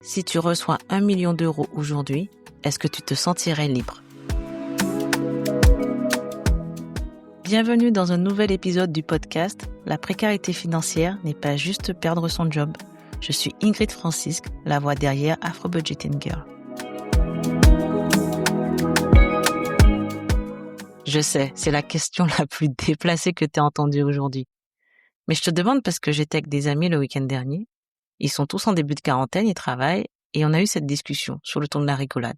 Si tu reçois 1 million d'euros aujourd'hui, est-ce que tu te sentirais libre? Bienvenue dans un nouvel épisode du podcast « La précarité financière n'est pas juste perdre son job ». Je suis Ingrid Francisque, la voix derrière Afro Budgeting Girl. Je sais, c'est la question la plus déplacée que tu as entendue aujourd'hui. Mais je te demande parce que j'étais avec des amis le week-end dernier. Ils sont tous en début de quarantaine, ils travaillent, et on a eu cette discussion sur le ton de la rigolade.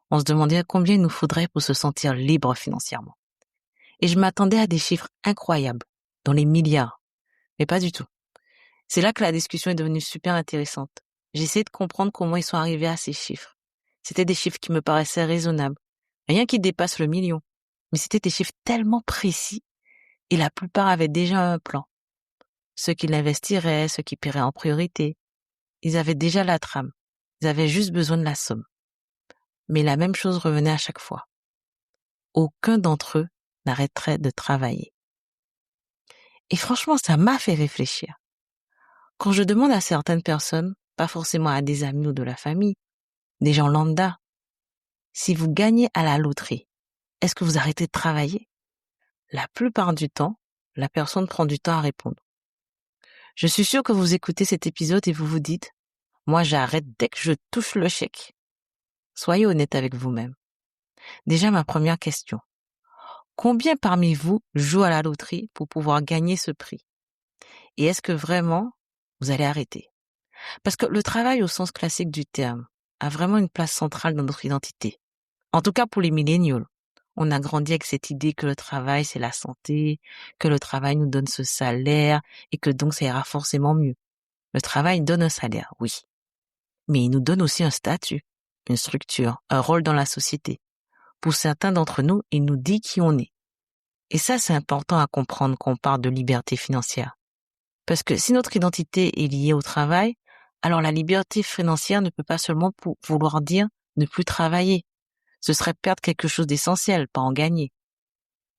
On se demandait combien il nous faudrait pour se sentir libre financièrement. Et je m'attendais à des chiffres incroyables, dans les milliards. Mais pas du tout. C'est là que la discussion est devenue super intéressante. J'ai essayé de comprendre comment ils sont arrivés à ces chiffres. C'était des chiffres qui me paraissaient raisonnables. Rien qui dépasse le million. Mais c'était des chiffres tellement précis, et la plupart avaient déjà un plan. Ceux qui l'investiraient, ceux qui paieraient en priorité, ils avaient déjà la trame. Ils avaient juste besoin de la somme. Mais la même chose revenait à chaque fois. Aucun d'entre eux n'arrêterait de travailler. Et franchement, ça m'a fait réfléchir. Quand je demande à certaines personnes, pas forcément à des amis ou de la famille, des gens lambda, si vous gagnez à la loterie, est-ce que vous arrêtez de travailler? La plupart du temps, la personne prend du temps à répondre. Je suis sûre que vous écoutez cet épisode et vous vous dites, moi j'arrête dès que je touche le chèque. Soyez honnête avec vous-même. Déjà ma première question. Combien parmi vous jouent à la loterie pour pouvoir gagner ce prix? Et est-ce que vraiment vous allez arrêter? Parce que le travail au sens classique du terme a vraiment une place centrale dans notre identité. En tout cas pour les milléniaux. On a grandi avec cette idée que le travail c'est la santé, que le travail nous donne ce salaire et que donc ça ira forcément mieux. Le travail donne un salaire, oui. Mais il nous donne aussi un statut, une structure, un rôle dans la société. Pour certains d'entre nous, il nous dit qui on est. Et ça, c'est important à comprendre quand on parle de liberté financière. Parce que si notre identité est liée au travail, alors la liberté financière ne peut pas seulement vouloir dire ne plus travailler. Ce serait perdre quelque chose d'essentiel, pas en gagner.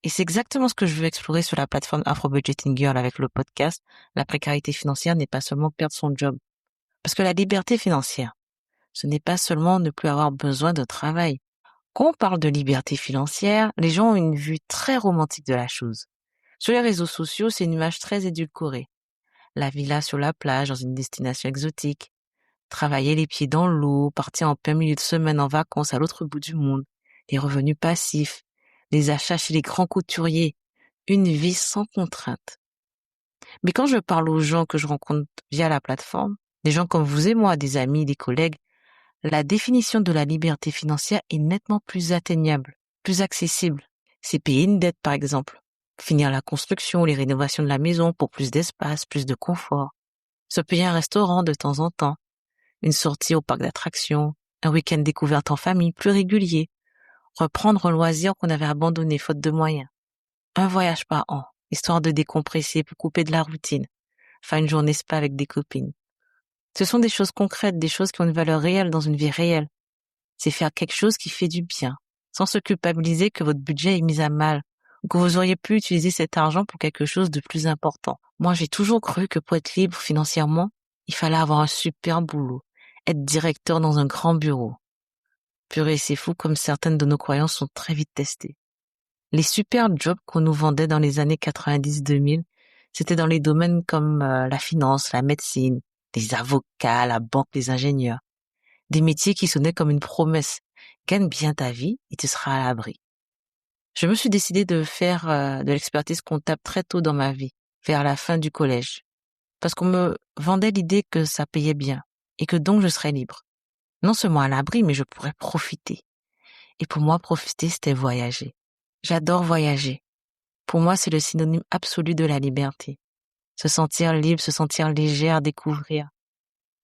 Et c'est exactement ce que je veux explorer sur la plateforme Afro Budgeting Girl avec le podcast. La précarité financière n'est pas seulement perdre son job. Parce que la liberté financière, ce n'est pas seulement ne plus avoir besoin de travail. Quand on parle de liberté financière, les gens ont une vue très romantique de la chose. Sur les réseaux sociaux, c'est une image très édulcorée. La villa sur la plage dans une destination exotique, travailler les pieds dans l'eau, partir en plein milieu de semaine en vacances à l'autre bout du monde, les revenus passifs, les achats chez les grands couturiers, une vie sans contrainte. Mais quand je parle aux gens que je rencontre via la plateforme, des gens comme vous et moi, des amis, des collègues, la définition de la liberté financière est nettement plus atteignable, plus accessible. C'est payer une dette par exemple, finir la construction ou les rénovations de la maison pour plus d'espace, plus de confort, se payer un restaurant de temps en temps, une sortie au parc d'attractions, un week-end découverte en famille plus régulier, reprendre un loisir qu'on avait abandonné faute de moyens, un voyage par an, histoire de décompresser pour couper de la routine, faire une journée spa avec des copines. Ce sont des choses concrètes, des choses qui ont une valeur réelle dans une vie réelle. C'est faire quelque chose qui fait du bien, sans se culpabiliser que votre budget est mis à mal, ou que vous auriez pu utiliser cet argent pour quelque chose de plus important. Moi, j'ai toujours cru que pour être libre financièrement, il fallait avoir un super boulot, être directeur dans un grand bureau. Purée, c'est fou comme certaines de nos croyances sont très vite testées. Les super jobs qu'on nous vendait dans les années 90-2000, c'était dans les domaines comme la finance, la médecine, les avocats, la banque, les ingénieurs. Des métiers qui sonnaient comme une promesse. Gagne bien ta vie et tu seras à l'abri. Je me suis décidée de faire de l'expertise comptable très tôt dans ma vie, vers la fin du collège. Parce qu'on me vendait l'idée que ça payait bien et que donc je serais libre. Non seulement à l'abri, mais je pourrais profiter. Et pour moi, profiter, c'était voyager. J'adore voyager. Pour moi, c'est le synonyme absolu de la liberté. Se sentir libre, se sentir légère, découvrir.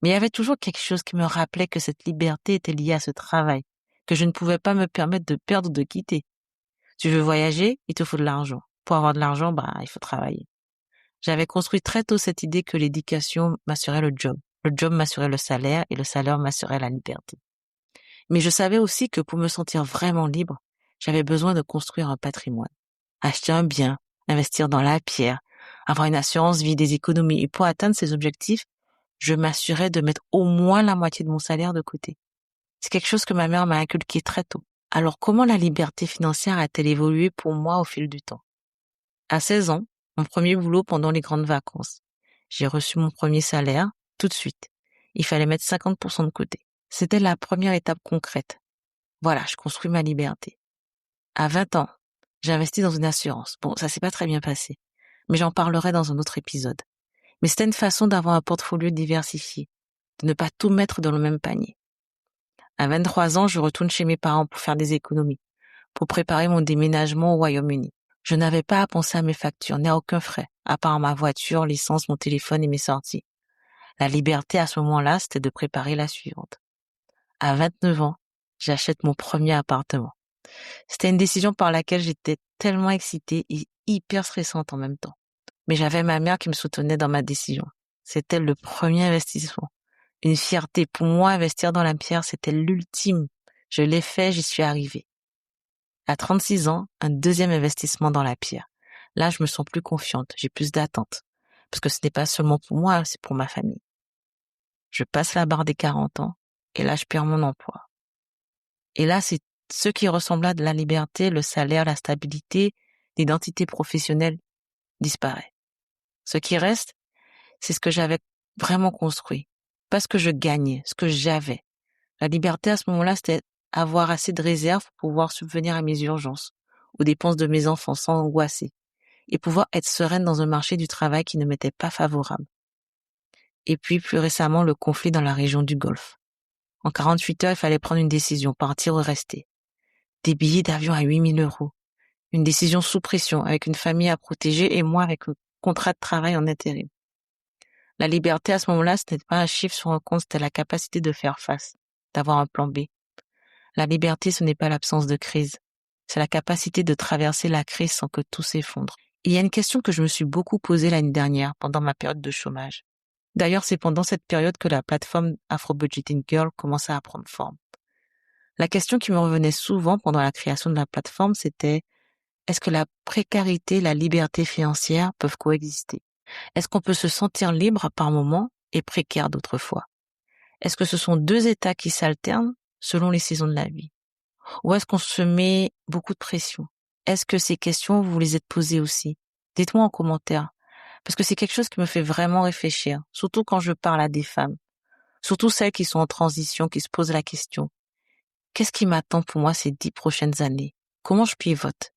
Mais il y avait toujours quelque chose qui me rappelait que cette liberté était liée à ce travail, que je ne pouvais pas me permettre de perdre ou de quitter. Tu veux voyager, il te faut de l'argent. Pour avoir de l'argent, il faut travailler. J'avais construit très tôt cette idée que l'éducation m'assurait le job m'assurait le salaire et le salaire m'assurait la liberté. Mais je savais aussi que pour me sentir vraiment libre, j'avais besoin de construire un patrimoine. Acheter un bien, investir dans la pierre, avoir une assurance vie, des économies. Et pour atteindre ces objectifs, je m'assurais de mettre au moins la moitié de mon salaire de côté. C'est quelque chose que ma mère m'a inculqué très tôt. Alors comment la liberté financière a-t-elle évolué pour moi au fil du temps? À 16 ans, mon premier boulot pendant les grandes vacances. J'ai reçu mon premier salaire tout de suite. Il fallait mettre 50% de côté. C'était la première étape concrète. Voilà, je construis ma liberté. À 20 ans, j'ai investi dans une assurance. Bon, ça s'est pas très bien passé, mais j'en parlerai dans un autre épisode. Mais c'était une façon d'avoir un portfolio diversifié, de ne pas tout mettre dans le même panier. À 23 ans, je retourne chez mes parents pour faire des économies, pour préparer mon déménagement au Royaume-Uni. Je n'avais pas à penser à mes factures, ni à aucun frais, à part ma voiture, l'essence, mon téléphone et mes sorties. La liberté à ce moment-là, c'était de préparer la suivante. À 29 ans, j'achète mon premier appartement. C'était une décision par laquelle j'étais tellement excitée et hyper stressante en même temps. Mais j'avais ma mère qui me soutenait dans ma décision. C'était le premier investissement. Une fierté. Pour moi, investir dans la pierre, c'était l'ultime. Je l'ai fait, j'y suis arrivée. À 36 ans, un deuxième investissement dans la pierre. Là, je me sens plus confiante, j'ai plus d'attentes. Parce que ce n'est pas seulement pour moi, c'est pour ma famille. Je passe la barre des 40 ans, et là, je perds mon emploi. Et là, c'est ce qui ressemble à de la liberté, le salaire, la stabilité, l'identité professionnelle disparaît. Ce qui reste, c'est ce que j'avais vraiment construit. Pas ce que je gagnais, ce que j'avais. La liberté à ce moment-là, c'était avoir assez de réserves pour pouvoir subvenir à mes urgences, aux dépenses de mes enfants sans angoisser, et pouvoir être sereine dans un marché du travail qui ne m'était pas favorable. Et puis, plus récemment, le conflit dans la région du Golfe. En 48 heures, il fallait prendre une décision, partir ou rester. Des billets d'avion à 8 000 €. Une décision sous pression, avec une famille à protéger et moi avec un contrat de travail en intérim. La liberté à ce moment-là, ce n'était pas un chiffre sur un compte, c'était la capacité de faire face, d'avoir un plan B. La liberté, ce n'est pas l'absence de crise. C'est la capacité de traverser la crise sans que tout s'effondre. Il y a une question que je me suis beaucoup posée l'année dernière pendant ma période de chômage. D'ailleurs, c'est pendant cette période que la plateforme Afro Budgeting Girl commença à prendre forme. La question qui me revenait souvent pendant la création de la plateforme, c'était: est-ce que la précarité et la liberté financière peuvent coexister? Est-ce qu'on peut se sentir libre par moments et précaire d'autres fois? Est-ce que ce sont deux états qui s'alternent selon les saisons de la vie? Ou est-ce qu'on se met beaucoup de pression? Est-ce que ces questions, vous les êtes posées aussi? Dites-moi en commentaire, parce que c'est quelque chose qui me fait vraiment réfléchir, surtout quand je parle à des femmes, surtout celles qui sont en transition, qui se posent la question: qu'est-ce qui m'attend pour moi ces 10 prochaines années? Comment je pivote?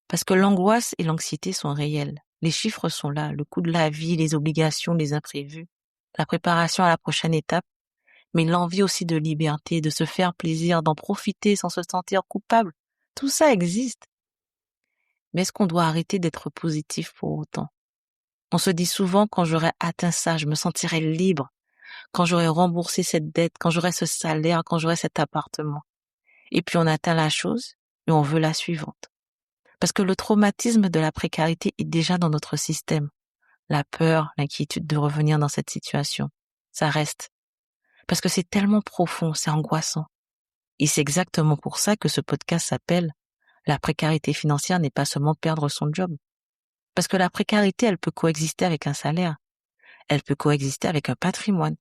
Parce que l'angoisse et l'anxiété sont réelles. Les chiffres sont là, le coût de la vie, les obligations, les imprévus, la préparation à la prochaine étape, mais l'envie aussi de liberté, de se faire plaisir, d'en profiter sans se sentir coupable. Tout ça existe. Mais est-ce qu'on doit arrêter d'être positif pour autant? On se dit souvent: quand j'aurai atteint ça, je me sentirai libre. Quand j'aurai remboursé cette dette, quand j'aurai ce salaire, quand j'aurai cet appartement. Et puis on atteint la chose et on veut la suivante. Parce que le traumatisme de la précarité est déjà dans notre système. La peur, l'inquiétude de revenir dans cette situation, ça reste. Parce que c'est tellement profond, c'est angoissant. Et c'est exactement pour ça que ce podcast s'appelle « La précarité financière n'est pas seulement perdre son job ». Parce que la précarité, elle peut coexister avec un salaire. Elle peut coexister avec un patrimoine.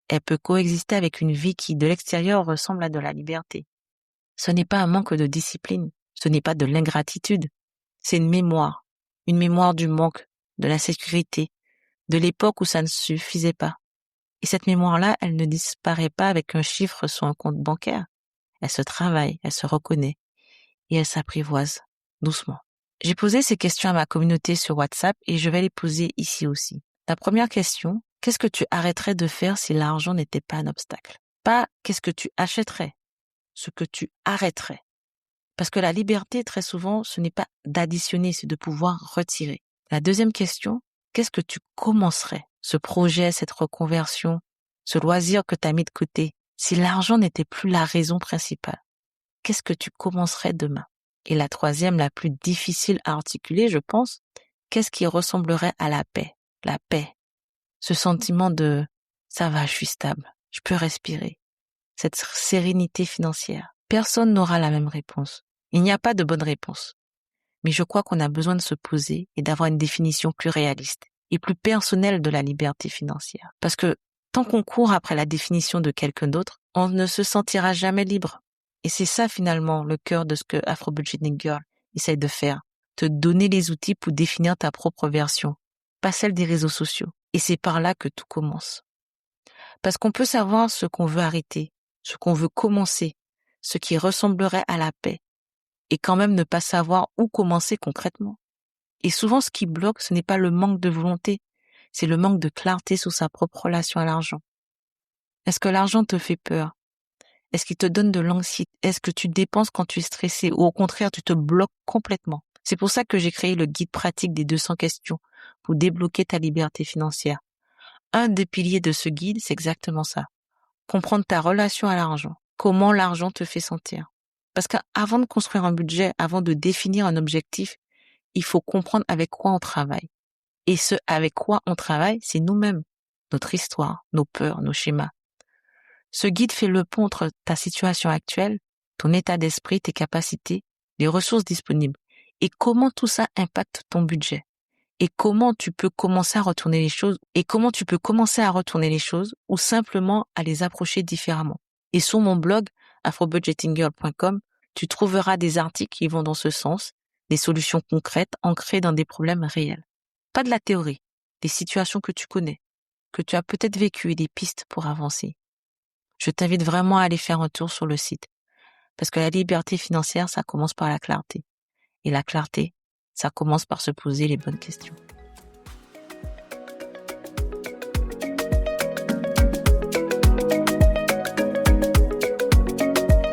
Elle peut coexister avec une vie qui, de l'extérieur, ressemble à de la liberté. Ce n'est pas un manque de discipline. Ce n'est pas de l'ingratitude. C'est une mémoire du manque, de l'insécurité, de l'époque où ça ne suffisait pas. Et cette mémoire-là, elle ne disparaît pas avec un chiffre sur un compte bancaire. Elle se travaille, elle se reconnaît et elle s'apprivoise doucement. J'ai posé ces questions à ma communauté sur WhatsApp et je vais les poser ici aussi. La première question: qu'est-ce que tu arrêterais de faire si l'argent n'était pas un obstacle? Pas qu'est-ce que tu achèterais, ce que tu arrêterais. Parce que la liberté, très souvent, ce n'est pas d'additionner, c'est de pouvoir retirer. La deuxième question: qu'est-ce que tu commencerais? Ce projet, cette reconversion, ce loisir que tu as mis de côté, si l'argent n'était plus la raison principale, qu'est-ce que tu commencerais demain? Et la troisième, la plus difficile à articuler, je pense: qu'est-ce qui ressemblerait à la paix? La paix. Ce sentiment de ça va, je suis stable, je peux respirer. Cette sérénité financière. Personne n'aura la même réponse. Il n'y a pas de bonne réponse. Mais je crois qu'on a besoin de se poser et d'avoir une définition plus réaliste. et plus personnelle de la liberté financière. Parce que tant qu'on court après la définition de quelqu'un d'autre, on ne se sentira jamais libre. Et c'est ça finalement le cœur de ce que Afro Budgeting Girl essaye de faire. Te donner les outils pour définir ta propre version, pas celle des réseaux sociaux. Et c'est par là que tout commence. Parce qu'on peut savoir ce qu'on veut arrêter, ce qu'on veut commencer, ce qui ressemblerait à la paix, et quand même ne pas savoir où commencer concrètement. Et souvent, ce qui bloque, ce n'est pas le manque de volonté, c'est le manque de clarté sur sa propre relation à l'argent. Est-ce que l'argent te fait peur? Est-ce qu'il te donne de l'anxiété? Est-ce que tu dépenses quand tu es stressé ou au contraire, tu te bloques complètement? C'est pour ça que j'ai créé le guide pratique des 200 questions pour débloquer ta liberté financière. Un des piliers de ce guide, c'est exactement ça. Comprendre ta relation à l'argent. Comment l'argent te fait sentir. Parce qu'avant de construire un budget, avant de définir un objectif, il faut comprendre avec quoi on travaille. Et ce avec quoi on travaille, c'est nous-mêmes, notre histoire, nos peurs, nos schémas. Ce guide fait le pont entre ta situation actuelle, ton état d'esprit, tes capacités, les ressources disponibles et comment tout ça impacte ton budget. Et comment tu peux commencer à retourner les choses ou simplement à les approcher différemment. Et sur mon blog afrobudgetinggirl.com, tu trouveras des articles qui vont dans ce sens, des solutions concrètes ancrées dans des problèmes réels. Pas de la théorie, des situations que tu connais, que tu as peut-être vécues et des pistes pour avancer. Je t'invite vraiment à aller faire un tour sur le site parce que la liberté financière, ça commence par la clarté. Et la clarté, ça commence par se poser les bonnes questions.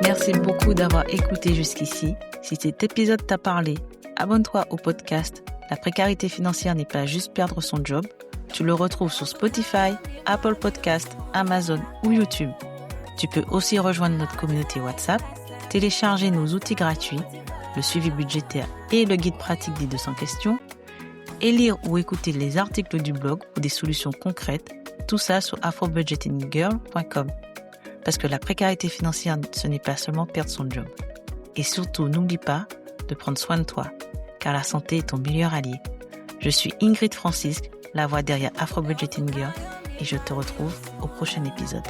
Merci beaucoup d'avoir écouté jusqu'ici. Si cet épisode t'a parlé, abonne-toi au podcast. La précarité financière n'est pas juste perdre son job. Tu le retrouves sur Spotify, Apple Podcasts, Amazon ou YouTube. Tu peux aussi rejoindre notre communauté WhatsApp, télécharger nos outils gratuits, le suivi budgétaire et le guide pratique des 200 questions, et lire ou écouter les articles du blog ou des solutions concrètes, tout ça sur afrobudgetinggirl.com. Parce que la précarité financière, ce n'est pas seulement perdre son job. Et surtout, n'oublie pas de prendre soin de toi, car la santé est ton meilleur allié. Je suis Ingrid Francisque, la voix derrière Afro Budgeting Girl, et je te retrouve au prochain épisode.